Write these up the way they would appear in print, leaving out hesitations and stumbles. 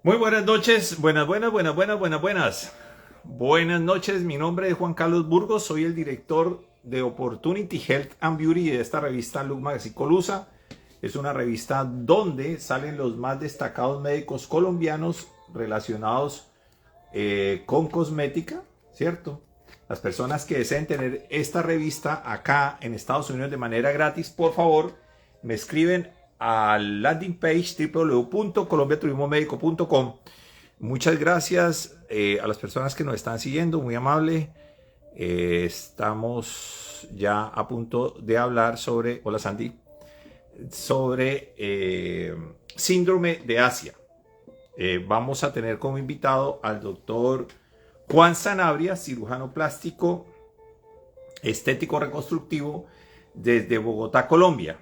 Muy buenas noches, buenas. Buenas noches, mi nombre es Juan Carlos Burgos, soy el director de Opportunity Health and Beauty de esta revista Look Magazine Colusa. Es una revista donde salen los más destacados médicos colombianos relacionados con cosmética, ¿cierto? Las personas que deseen tener esta revista acá en Estados Unidos de manera gratis, por favor, me escriben al landing page www.colombiaturismomedico.com. Muchas gracias a las personas que nos están siguiendo, muy amable. Estamos ya a punto de hablar sobre, hola Sandy, sobre síndrome de Asia. Vamos a tener como invitado al doctor Juan Sanabria, cirujano plástico, estético reconstructivo desde Bogotá, Colombia.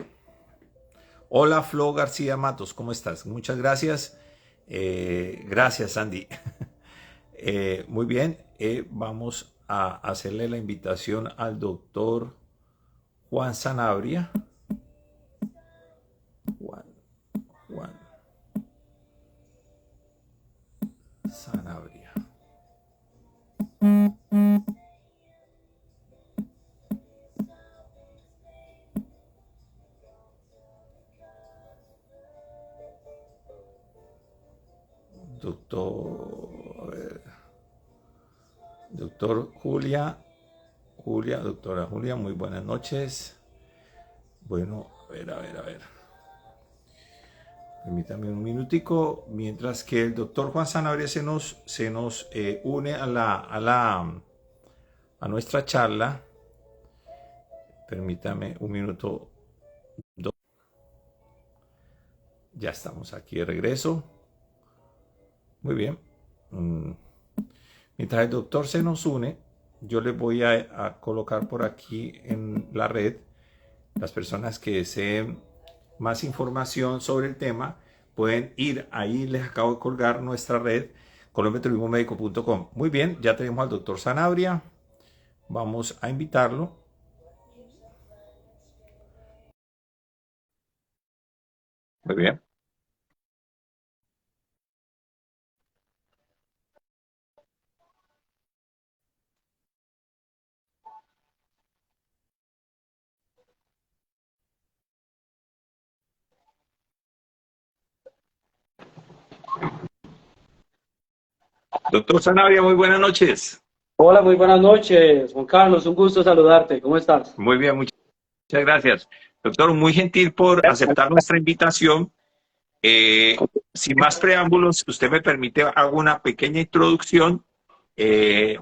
Hola Flo García Matos, ¿cómo estás? Muchas gracias. Gracias Sandy. Muy bien, vamos a hacerle la invitación al doctor Juan Sanabria. Juan Sanabria. Doctor doctora Julia, muy buenas noches. Bueno, a ver. Permítame un minutico, mientras que el doctor Juan Sanabria se nos une a nuestra charla. Permítame un minuto. Ya estamos aquí de regreso. Muy bien. Mientras el doctor se nos une, yo les voy a colocar por aquí en la red las personas que deseen más información sobre el tema. Pueden ir ahí, les acabo de colgar nuestra red, colombiaturismomedico.com. Muy bien, ya tenemos al doctor Sanabria. Vamos a invitarlo. Muy bien. Doctor Sanabria, muy buenas noches. Hola, muy buenas noches, Juan Carlos, un gusto saludarte, ¿cómo estás? Muy bien, muchas gracias. Doctor, muy gentil por aceptar nuestra invitación. Sin más preámbulos, si usted me permite, hago una pequeña introducción.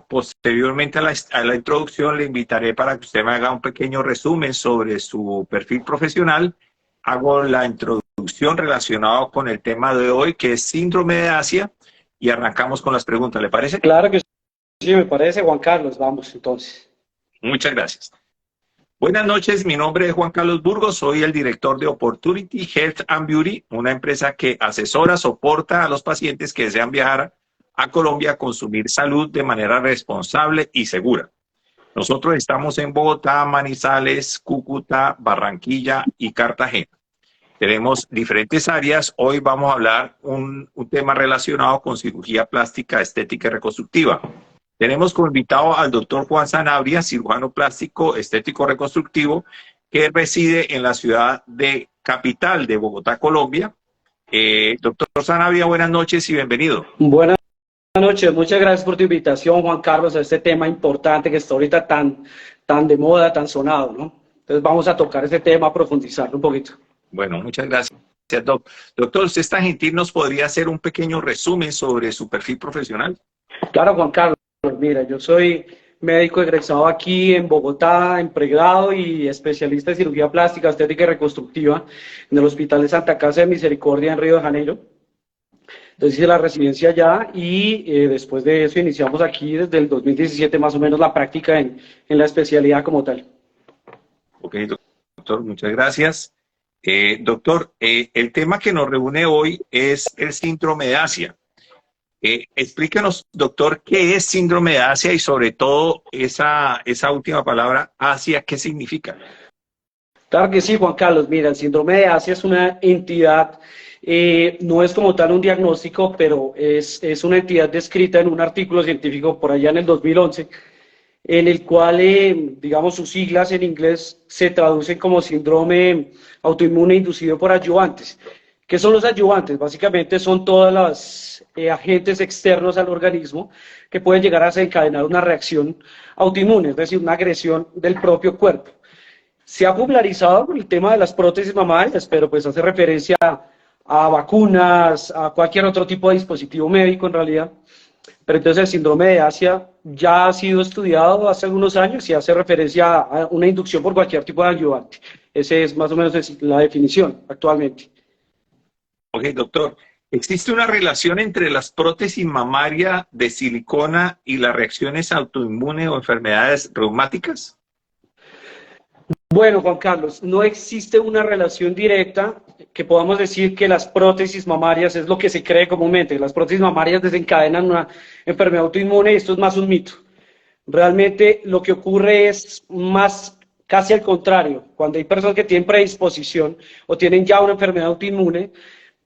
Posteriormente a la introducción le invitaré para que usted me haga un pequeño resumen sobre su perfil profesional. Hago la introducción relacionada con el tema de hoy, que es síndrome de Asia, y arrancamos con las preguntas. ¿Le parece? Claro que sí, me parece, Juan Carlos, vamos entonces. Muchas gracias. Buenas noches, mi nombre es Juan Carlos Burgos, soy el director de Opportunity Health and Beauty, una empresa que asesora, soporta a los pacientes que desean viajar a Colombia a consumir salud de manera responsable y segura. Nosotros estamos en Bogotá, Manizales, Cúcuta, Barranquilla y Cartagena. Tenemos diferentes áreas. Hoy vamos a hablar un tema relacionado con cirugía plástica, estética y reconstructiva. Tenemos como invitado al doctor Juan Sanabria, cirujano plástico, estético reconstructivo, que reside en la ciudad de capital de Bogotá, Colombia. Doctor Sanabria, buenas noches y bienvenido. Buenas noches, muchas gracias por tu invitación, Juan Carlos, a este tema importante que está ahorita tan de moda, tan sonado, ¿no? Entonces vamos a tocar ese tema, a profundizarlo un poquito. Bueno, muchas gracias, Doctor, ¿usted es tan gentil, nos podría hacer un pequeño resumen sobre su perfil profesional? Claro, Juan Carlos, mira, yo soy médico egresado aquí en Bogotá, en pregrado y especialista en cirugía plástica, estética y reconstructiva en el Hospital de Santa Casa de Misericordia en Río de Janeiro. Entonces hice la residencia allá y después de eso iniciamos aquí desde el 2017 más o menos la práctica en la especialidad como tal. Ok, doctor, muchas gracias. Doctor, el tema que nos reúne hoy es el síndrome de Asia. Explíquenos, doctor, qué es síndrome de Asia y sobre todo esa última palabra, Asia, ¿qué significa? Claro que sí, Juan Carlos. Mira, el síndrome de Asia es una entidad No es como tal un diagnóstico, pero es una entidad descrita en un artículo científico por allá en el 2011, en el cual, digamos, sus siglas en inglés se traducen como síndrome autoinmune inducido por ayudantes. ¿Qué son los ayudantes? Básicamente son todos los agentes externos al organismo que pueden llegar a desencadenar una reacción autoinmune, es decir, una agresión del propio cuerpo. Se ha popularizado con el tema de las prótesis mamarias, pero pues hace referencia a vacunas, a cualquier otro tipo de dispositivo médico en realidad. Pero entonces el síndrome de Asia ya ha sido estudiado hace algunos años y hace referencia a una inducción por cualquier tipo de ayudante. Esa es más o menos la definición actualmente. Ok, doctor. ¿Existe una relación entre las prótesis mamarias de silicona y las reacciones autoinmunes o enfermedades reumáticas? Bueno, Juan Carlos, no existe una relación directa que podamos decir que las prótesis mamarias es lo que se cree comúnmente. Las prótesis mamarias desencadenan una enfermedad autoinmune y esto es más un mito. Realmente lo que ocurre es más casi al contrario. Cuando hay personas que tienen predisposición o tienen ya una enfermedad autoinmune,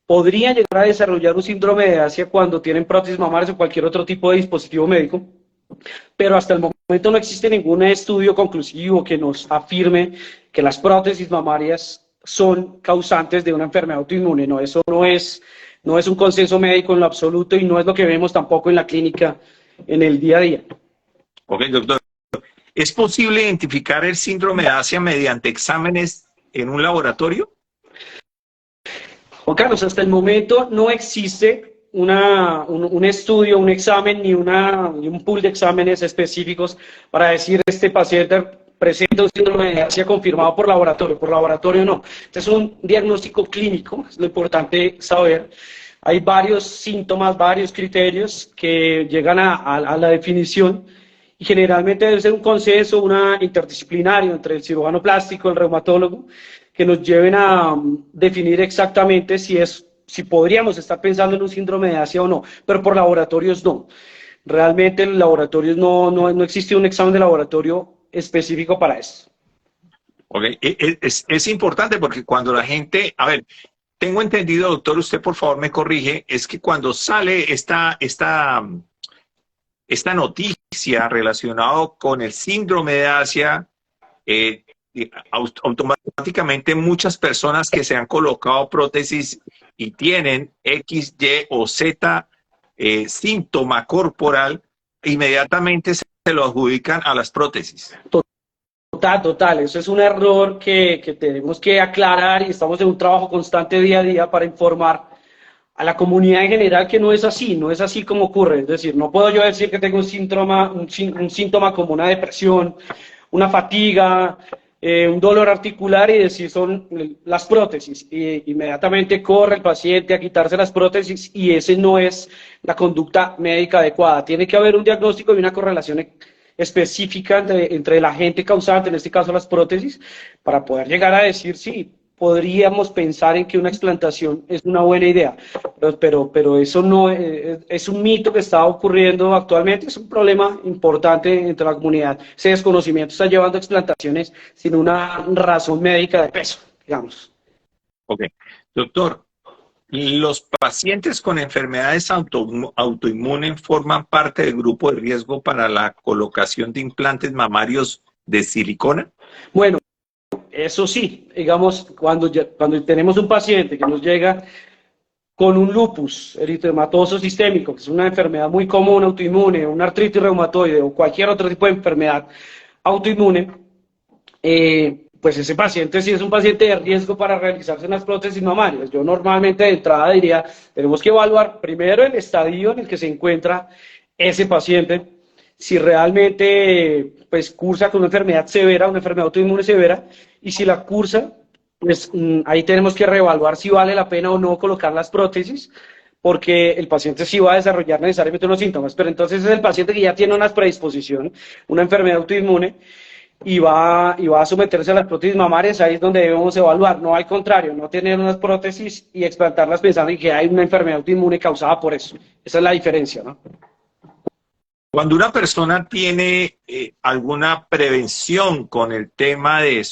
podrían llegar a desarrollar un síndrome de Asia cuando tienen prótesis mamarias o cualquier otro tipo de dispositivo médico, pero hasta el momento no existe ningún estudio conclusivo que nos afirme que las prótesis mamarias son causantes de una enfermedad autoinmune. No, eso no es un consenso médico en lo absoluto y no es lo que vemos tampoco en la clínica en el día a día. Ok, doctor. ¿Es posible identificar el síndrome de Asia mediante exámenes en un laboratorio? Juan Carlos, hasta el momento no existe un estudio, un examen ni un pool de exámenes específicos para decir este paciente presenta un síndrome de Asia confirmado por laboratorio. Por laboratorio no. Este es un diagnóstico clínico, es lo importante saber. Hay varios síntomas, varios criterios que llegan a la definición y generalmente debe ser un consenso, una interdisciplinario entre el cirujano plástico, el reumatólogo, que nos lleven a definir exactamente si podríamos estar pensando en un síndrome de Asia o no, pero por laboratorios no. Realmente en laboratorios no existe un examen de laboratorio específico para esto. Okay. Es importante porque cuando la gente, a ver, tengo entendido, doctor, usted por favor me corrige, es que cuando sale esta noticia relacionada con el síndrome de Asia, automáticamente muchas personas que se han colocado prótesis y tienen X, Y o Z síntoma corporal, inmediatamente se lo adjudican a las prótesis. Total, eso es un error que tenemos que aclarar y estamos en un trabajo constante día a día para informar a la comunidad en general que no es así como ocurre. Es decir, no puedo yo decir que tengo un síntoma como una depresión, una fatiga, un dolor articular y decir son las prótesis. Y inmediatamente corre el paciente a quitarse las prótesis y esa no es la conducta médica adecuada. Tiene que haber un diagnóstico y una correlación específica entre el agente causante, en este caso las prótesis, para poder llegar a decir si podríamos pensar en que una explantación es una buena idea, pero eso no es un mito que está ocurriendo actualmente, es un problema importante entre la comunidad. Ese desconocimiento está llevando a explantaciones sin una razón médica de peso, digamos. Ok. Doctor, ¿los pacientes con enfermedades autoinmunes forman parte del grupo de riesgo para la colocación de implantes mamarios de silicona? Bueno, eso sí, digamos, cuando tenemos un paciente que nos llega con un lupus eritematoso sistémico, que es una enfermedad muy común autoinmune, una artritis reumatoide o cualquier otro tipo de enfermedad autoinmune, pues ese paciente sí es un paciente de riesgo para realizarse unas prótesis mamarias. Yo normalmente de entrada diría, tenemos que evaluar primero el estadio en el que se encuentra ese paciente, si realmente pues cursa con una enfermedad severa, una enfermedad autoinmune severa, y si la cursa, pues ahí tenemos que reevaluar si vale la pena o no colocar las prótesis, porque el paciente sí va a desarrollar necesariamente unos síntomas, pero entonces es el paciente que ya tiene una predisposición, una enfermedad autoinmune, y va a someterse a las prótesis mamarias, ahí es donde debemos evaluar, no al contrario, no tener unas prótesis y explantarlas pensando en que hay una enfermedad autoinmune causada por eso. Esa es la diferencia, ¿no? Cuando una persona tiene alguna prevención con el tema de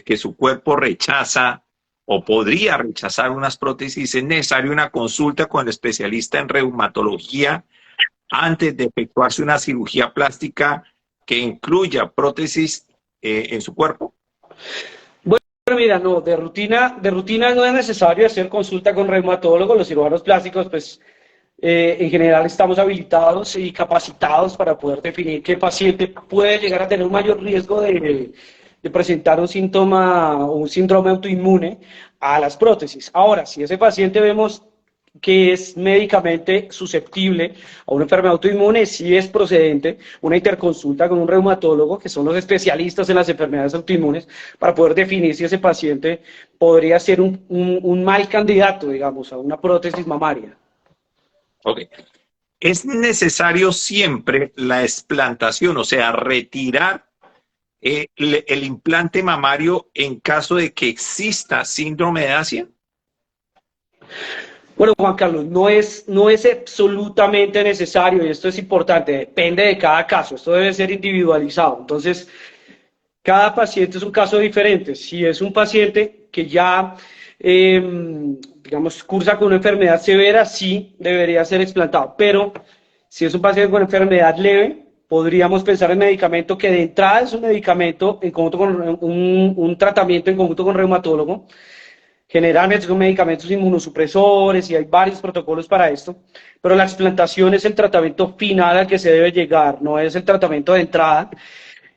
que su cuerpo rechaza o podría rechazar unas prótesis, es necesaria una consulta con el especialista en reumatología antes de efectuarse una cirugía plástica que incluya prótesis en su cuerpo? Bueno, mira, no, de rutina no es necesario hacer consulta con reumatólogos. Los cirujanos plásticos, pues, en general estamos habilitados y capacitados para poder definir qué paciente puede llegar a tener un mayor riesgo de presentar un síntoma o un síndrome autoinmune a las prótesis. Ahora, si ese paciente vemos que es médicamente susceptible a una enfermedad autoinmune, sí es procedente una interconsulta con un reumatólogo, que son los especialistas en las enfermedades autoinmunes, para poder definir si ese paciente podría ser un mal candidato, digamos, a una prótesis mamaria. Ok. ¿Es necesario siempre la explantación, o sea, retirar el implante mamario en caso de que exista síndrome de Asia? Bueno, Juan Carlos, no es absolutamente necesario, y esto es importante, depende de cada caso, esto debe ser individualizado. Entonces, cada paciente es un caso diferente. Si es un paciente que ya, digamos, cursa con una enfermedad severa, sí debería ser explantado. Pero si es un paciente con enfermedad leve, podríamos pensar en medicamento que de entrada es un medicamento en conjunto con un tratamiento en conjunto con reumatólogo. Generalmente son medicamentos inmunosupresores y hay varios protocolos para esto, pero la explantación es el tratamiento final al que se debe llegar, no es el tratamiento de entrada,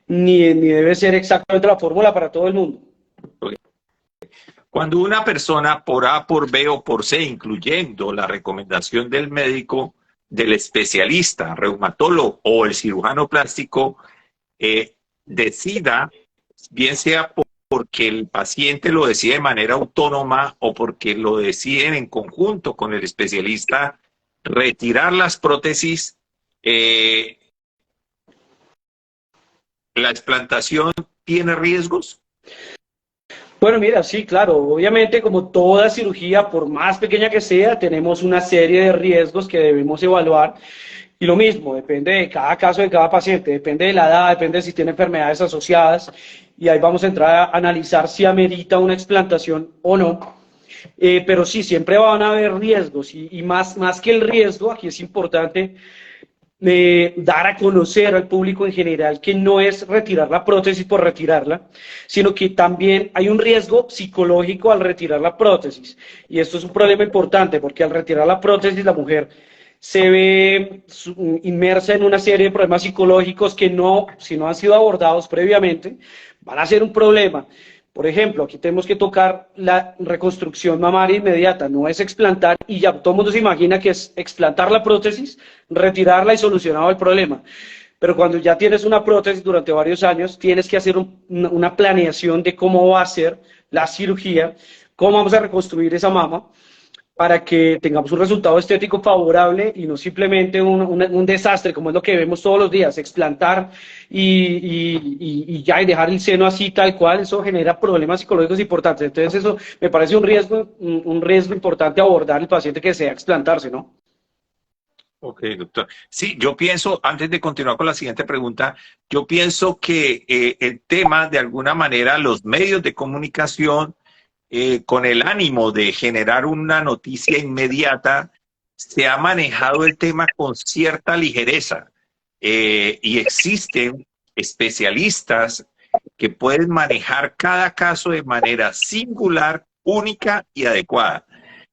ni debe ser exactamente la fórmula para todo el mundo. Cuando una persona por A, por B o por C, incluyendo la recomendación del médico, del especialista, reumatólogo o el cirujano plástico, decida, bien sea porque el paciente lo decide de manera autónoma o porque lo deciden en conjunto con el especialista, retirar las prótesis, ¿la explantación tiene riesgos? Bueno, mira, sí, claro, obviamente como toda cirugía, por más pequeña que sea, tenemos una serie de riesgos que debemos evaluar. Y lo mismo, depende de cada caso, de cada paciente, depende de la edad, depende de si tiene enfermedades asociadas, y ahí vamos a entrar a analizar si amerita una explantación o no. Pero sí, siempre van a haber riesgos, y más que el riesgo, aquí es importante dar a conocer al público en general que no es retirar la prótesis por retirarla, sino que también hay un riesgo psicológico al retirar la prótesis. Y esto es un problema importante porque al retirar la prótesis la mujer se ve inmersa en una serie de problemas psicológicos que no, si no han sido abordados previamente, van a ser un problema. Por ejemplo, aquí tenemos que tocar la reconstrucción mamaria inmediata, no es explantar y ya todo el mundo se imagina que es explantar la prótesis, retirarla y solucionado el problema. Pero cuando ya tienes una prótesis durante varios años, tienes que hacer una planeación de cómo va a ser la cirugía, cómo vamos a reconstruir esa mama, para que tengamos un resultado estético favorable y no simplemente un desastre, como es lo que vemos todos los días, explantar y ya, y dejar el seno así tal cual. Eso genera problemas psicológicos importantes. Entonces eso me parece un riesgo importante abordar el paciente que desea explantarse, ¿no? Ok, doctor. Sí, yo pienso, antes de continuar con la siguiente pregunta, yo pienso que el tema, de alguna manera, los medios de comunicación, con el ánimo de generar una noticia inmediata, se ha manejado el tema con cierta ligereza, y existen especialistas que pueden manejar cada caso de manera singular, única y adecuada.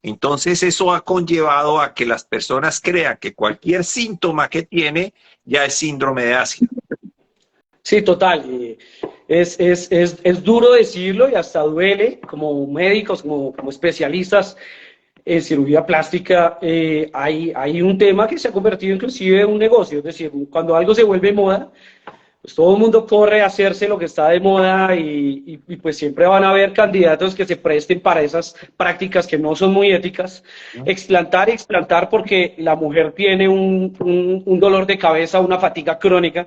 Entonces eso ha conllevado a que las personas crean que cualquier síntoma que tiene ya es síndrome de Asia. Sí, total. Es duro decirlo y hasta duele. Como médicos, como especialistas en cirugía plástica, hay un tema que se ha convertido inclusive en un negocio. Es decir, cuando algo se vuelve moda, pues todo el mundo corre a hacerse lo que está de moda, y pues siempre van a haber candidatos que se presten para esas prácticas que no son muy éticas. Explantar y explantar porque la mujer tiene un dolor de cabeza, una fatiga crónica.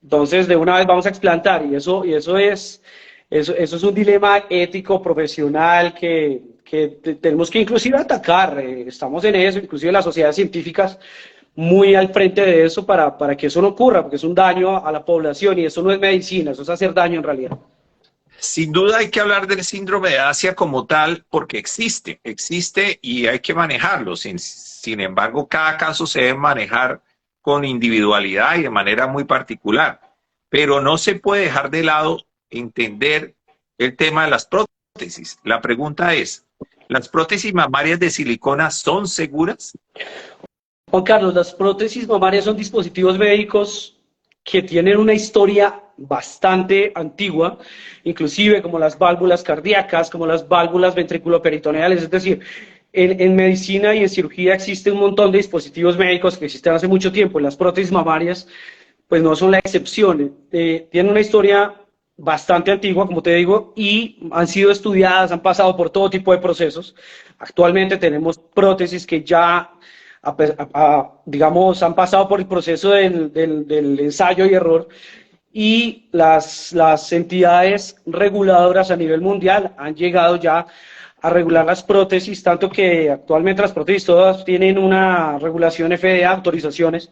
Entonces, de una vez vamos a explantar, y eso es un dilema ético, profesional, que tenemos que inclusive atacar. Estamos en eso, inclusive las sociedades científicas muy al frente de eso para que eso no ocurra, porque es un daño a la población y eso no es medicina, eso es hacer daño en realidad. Sin duda hay que hablar del síndrome de Asia como tal porque existe y hay que manejarlo. Sin embargo, cada caso se debe manejar con individualidad y de manera muy particular. Pero no se puede dejar de lado entender el tema de las prótesis. La pregunta es, ¿las prótesis mamarias de silicona son seguras? Juan Carlos, las prótesis mamarias son dispositivos médicos que tienen una historia bastante antigua, inclusive como las válvulas cardíacas, como las válvulas ventriculoperitoneales, es decir, en medicina y en cirugía existe un montón de dispositivos médicos que existen hace mucho tiempo, y las prótesis mamarias pues no son la excepción, tienen una historia bastante antigua, como te digo, y han sido estudiadas, han pasado por todo tipo de procesos. Actualmente tenemos prótesis que ya digamos, han pasado por el proceso del ensayo y error, y las entidades reguladoras a nivel mundial han llegado ya a regular las prótesis, tanto que actualmente las prótesis todas tienen una regulación FDA, autorizaciones,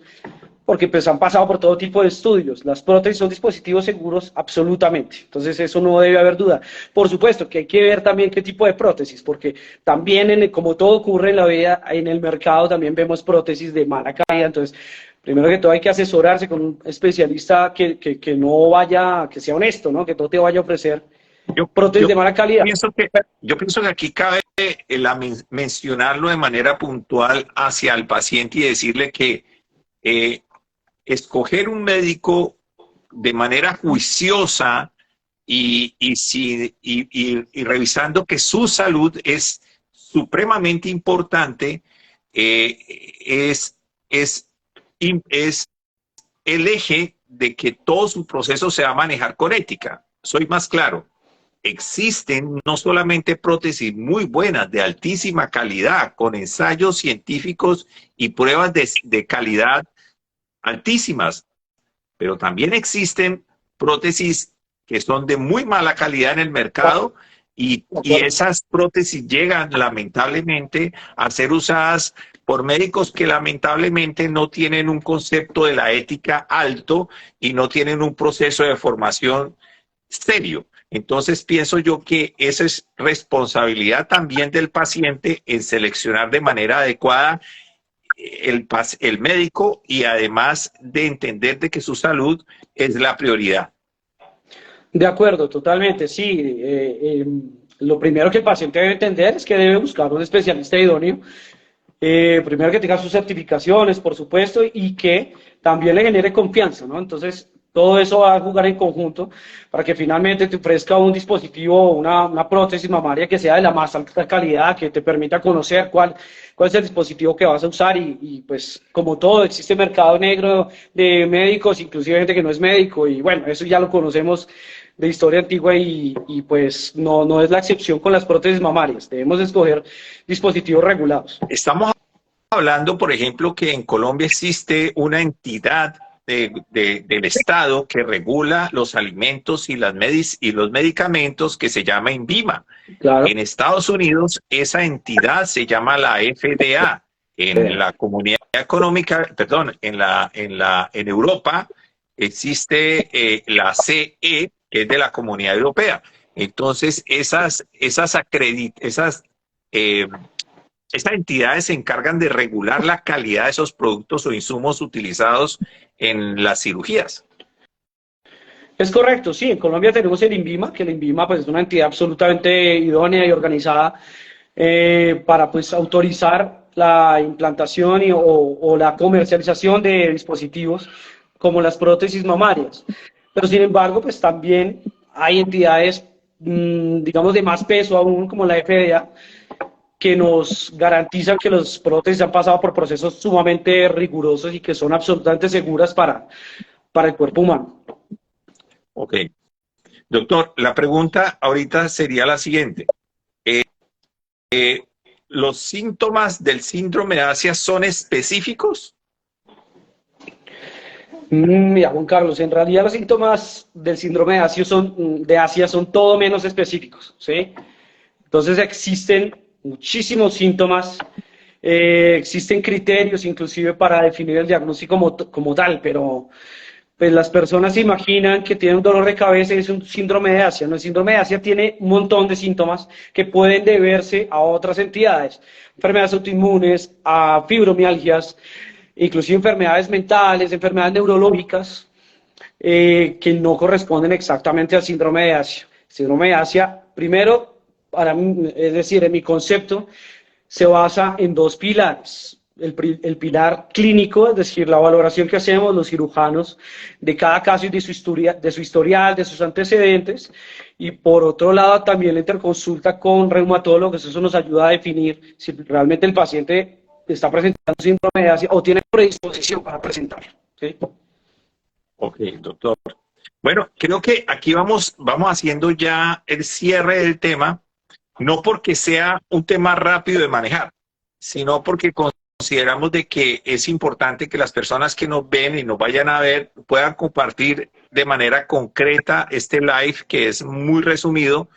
porque pues han pasado por todo tipo de estudios. Las prótesis son dispositivos seguros absolutamente, entonces eso no debe haber duda. Por supuesto que hay que ver también qué tipo de prótesis, porque también como todo ocurre en la vida, en el mercado también vemos prótesis de mala calidad, entonces primero que todo hay que asesorarse con un especialista que no vaya, que sea honesto, ¿no? Que no te vaya a ofrecer Yo, prótesis yo de mala calidad. yo pienso que aquí cabe mencionarlo de manera puntual hacia el paciente y decirle que eh, escoger un médico de manera juiciosa y revisando que su salud es supremamente importante, es, es, es el eje de que todo su proceso se va a manejar con ética. Soy más claro. Existen no solamente prótesis muy buenas, de altísima calidad, con ensayos científicos y pruebas de calidad altísimas, pero también existen prótesis que son de muy mala calidad en el mercado y esas prótesis llegan lamentablemente a ser usadas por médicos que lamentablemente no tienen un concepto de la ética alto y no tienen un proceso de formación serio. Entonces pienso yo que esa es responsabilidad también del paciente en seleccionar de manera adecuada el médico y además de entender de que su salud es la prioridad. De acuerdo, totalmente, sí. Lo primero que el paciente debe entender es que debe buscar un especialista idóneo, primero que tenga sus certificaciones, por supuesto, y que también le genere confianza, ¿no? Entonces, todo eso va a jugar en conjunto para que finalmente te ofrezca un dispositivo, una prótesis mamaria que sea de la más alta calidad, que te permita conocer cuál es el dispositivo que vas a usar y pues como todo, existe mercado negro de médicos, inclusive gente que no es médico, y bueno, eso ya lo conocemos de historia antigua y pues no es la excepción con las prótesis mamarias. Debemos escoger dispositivos regulados. Estamos hablando, por ejemplo, que en Colombia existe una entidad del Estado que regula los alimentos y los medicamentos que se llama INVIMA. Claro. En Estados Unidos esa entidad se llama la FDA. En la Comunidad Económica, perdón, en Europa existe la CE, que es de la Comunidad Europea. Entonces, esas entidades se encargan de regular la calidad de esos productos o insumos utilizados en las cirugías. Es correcto, sí, en Colombia tenemos el INVIMA, que el INVIMA pues, es una entidad absolutamente idónea y organizada para pues, autorizar la implantación o la comercialización de dispositivos como las prótesis mamarias. Pero sin embargo, pues también hay entidades, digamos, de más peso aún, como la FDA, que nos garantizan que los prótesis han pasado por procesos sumamente rigurosos y que son absolutamente seguras para el cuerpo humano. Ok. Doctor, la pregunta ahorita sería la siguiente. ¿Los síntomas del síndrome de Asia son específicos? Mira, Juan Carlos, en realidad los síntomas del síndrome de Asia son todo menos específicos, ¿sí? Entonces existen muchísimos síntomas, existen criterios inclusive para definir el diagnóstico como tal, pues las personas se imaginan que tienen un dolor de cabeza y es un síndrome de Asia. No, el síndrome de Asia tiene un montón de síntomas que pueden deberse a otras entidades, enfermedades autoinmunes, a fibromialgias, inclusive enfermedades mentales, enfermedades neurológicas, que no corresponden exactamente al síndrome de Asia. El síndrome de Asia, primero, para mí, es decir, en mi concepto, se basa en dos pilares. El pilar clínico, es decir, la valoración que hacemos los cirujanos de cada caso y de su historial, de sus antecedentes, y por otro lado también la interconsulta con reumatólogos. Eso nos ayuda a definir si realmente el paciente está presentando síndrome de Asia o tiene predisposición para presentarlo, ¿sí? Ok, doctor. Bueno, creo que aquí vamos haciendo ya el cierre del tema, no porque sea un tema rápido de manejar, sino porque consideramos de que es importante que las personas que nos ven y nos vayan a ver puedan compartir de manera concreta este live, que es muy resumido,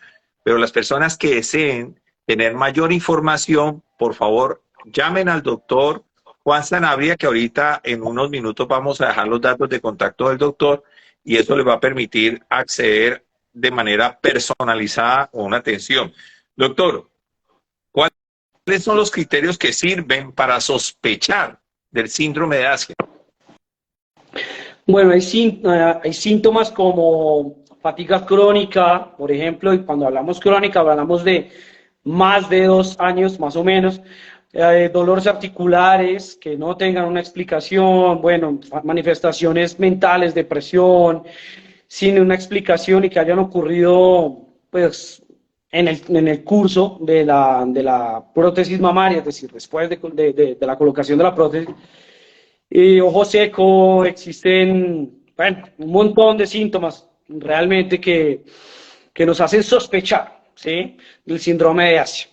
pero las personas que deseen tener mayor información, por favor, llamen al doctor Juan Sanabria, que ahorita en unos minutos vamos a dejar los datos de contacto del doctor y eso les va a permitir acceder de manera personalizada a una atención. Doctor, ¿cuáles son los criterios que sirven para sospechar del síndrome de Asia? Bueno, hay síntomas como fatiga crónica, por ejemplo, y cuando hablamos crónica hablamos de más de 2 años, más o menos, dolores articulares que no tengan una explicación, bueno, manifestaciones mentales, depresión, sin una explicación y que hayan ocurrido, pues, en el curso de la prótesis mamaria, es decir, después de la colocación de la prótesis. Ojo seco, existen, bueno, un montón de síntomas realmente que nos hacen sospechar, ¿sí?, del síndrome de Asia.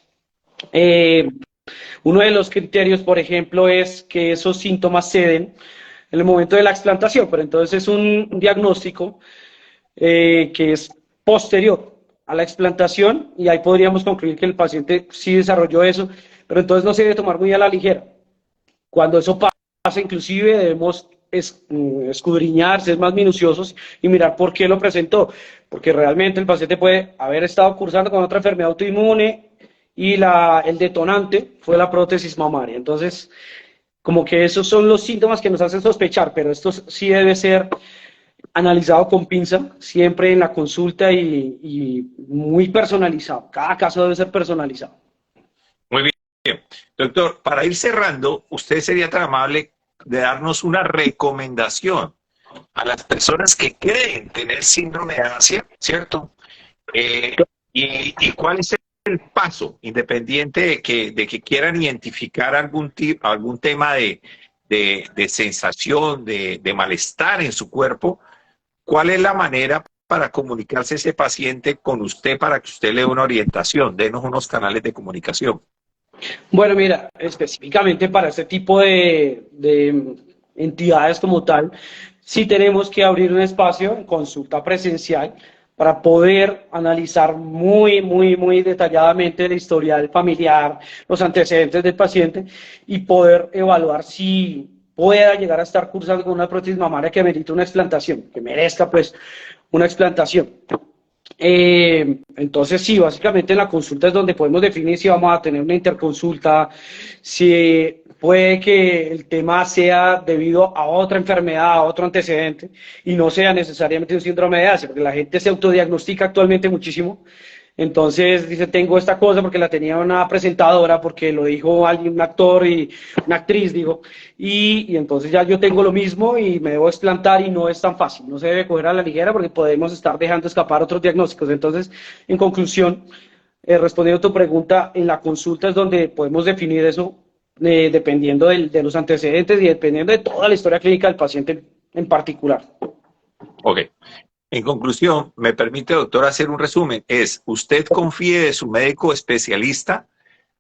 Uno de los criterios, por ejemplo, es que esos síntomas ceden en el momento de la explantación, pero entonces es un diagnóstico que es posterior a la explantación y ahí podríamos concluir que el paciente sí desarrolló eso, pero entonces no se debe tomar muy a la ligera. Cuando eso pasa, inclusive debemos escudriñar, ser más minuciosos y mirar por qué lo presentó, porque realmente el paciente puede haber estado cursando con otra enfermedad autoinmune y el detonante fue la prótesis mamaria. Entonces, como que esos son los síntomas que nos hacen sospechar, pero esto sí debe ser analizado con pinza, siempre en la consulta y muy personalizado. Cada caso debe ser personalizado. Muy bien. Doctor, para ir cerrando, usted sería tan amable de darnos una recomendación a las personas que creen tener síndrome de Asia, ¿cierto? Y cuál es el paso, independiente de que quieran identificar algún tema de sensación, de malestar en su cuerpo, ¿cuál es la manera para comunicarse ese paciente con usted para que usted le dé una orientación? Denos unos canales de comunicación. Bueno, mira, específicamente para este tipo de entidades como tal, sí tenemos que abrir un espacio en consulta presencial para poder analizar muy detalladamente el historial familiar, los antecedentes del paciente y poder evaluar si pueda llegar a estar cursando con una prótesis mamaria que merite una explantación, que merezca pues una explantación. Entonces sí, básicamente en la consulta es donde podemos definir si vamos a tener una interconsulta, si puede que el tema sea debido a otra enfermedad, a otro antecedente, y no sea necesariamente un síndrome de Asia, porque la gente se autodiagnostica actualmente muchísimo. Entonces dice, tengo esta cosa porque la tenía una presentadora, porque lo dijo alguien, un actor y una actriz, digo, y entonces ya yo tengo lo mismo y me debo explantar y no es tan fácil, no se debe coger a la ligera porque podemos estar dejando escapar otros diagnósticos. Entonces, en conclusión, respondiendo a tu pregunta, en la consulta es donde podemos definir eso, dependiendo de los antecedentes y dependiendo de toda la historia clínica del paciente en particular. Ok. En conclusión, me permite, doctor, hacer un resumen. Usted confíe de su médico especialista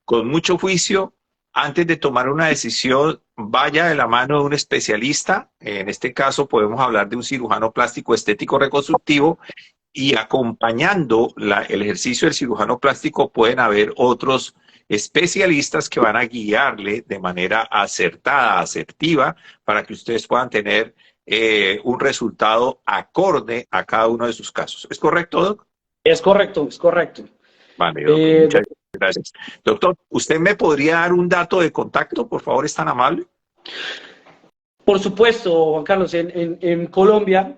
con mucho juicio. Antes de tomar una decisión, vaya de la mano de un especialista. En este caso, podemos hablar de un cirujano plástico estético reconstructivo y acompañando el ejercicio del cirujano plástico pueden haber otros especialistas que van a guiarle de manera acertada, asertiva, para que ustedes puedan tener un resultado acorde a cada uno de sus casos. ¿Es correcto, Doc? Es correcto, es correcto. Vale, Doc, muchas gracias. Doctor, ¿usted me podría dar un dato de contacto, por favor, es tan amable? Por supuesto, Juan Carlos, en Colombia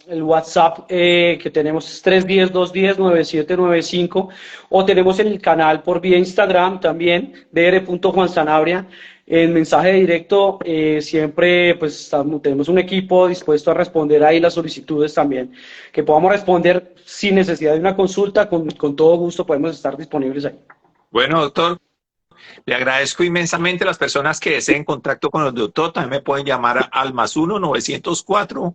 el WhatsApp que tenemos es 310-210-9795 o tenemos el canal por vía Instagram también, dr.juansanabria. En mensaje directo siempre pues tenemos un equipo dispuesto a responder ahí las solicitudes también, que podamos responder sin necesidad de una consulta, con todo gusto podemos estar disponibles ahí. Bueno, doctor, le agradezco inmensamente. Las personas que deseen contacto con el doctor también me pueden llamar al +1 904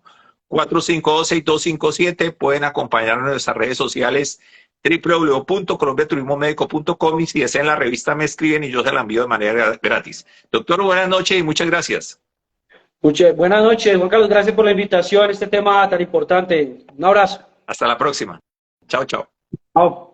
452-6257. Pueden acompañarnos en nuestras redes sociales www.colombiaturismomedico.com y si desean la revista me escriben y yo se la envío de manera gratis. Doctor, buenas noches y muchas gracias. Buenas noches, Juan Carlos, gracias por la invitación a este tema tan importante. Un abrazo. Hasta la próxima. Chao, chao. Chao.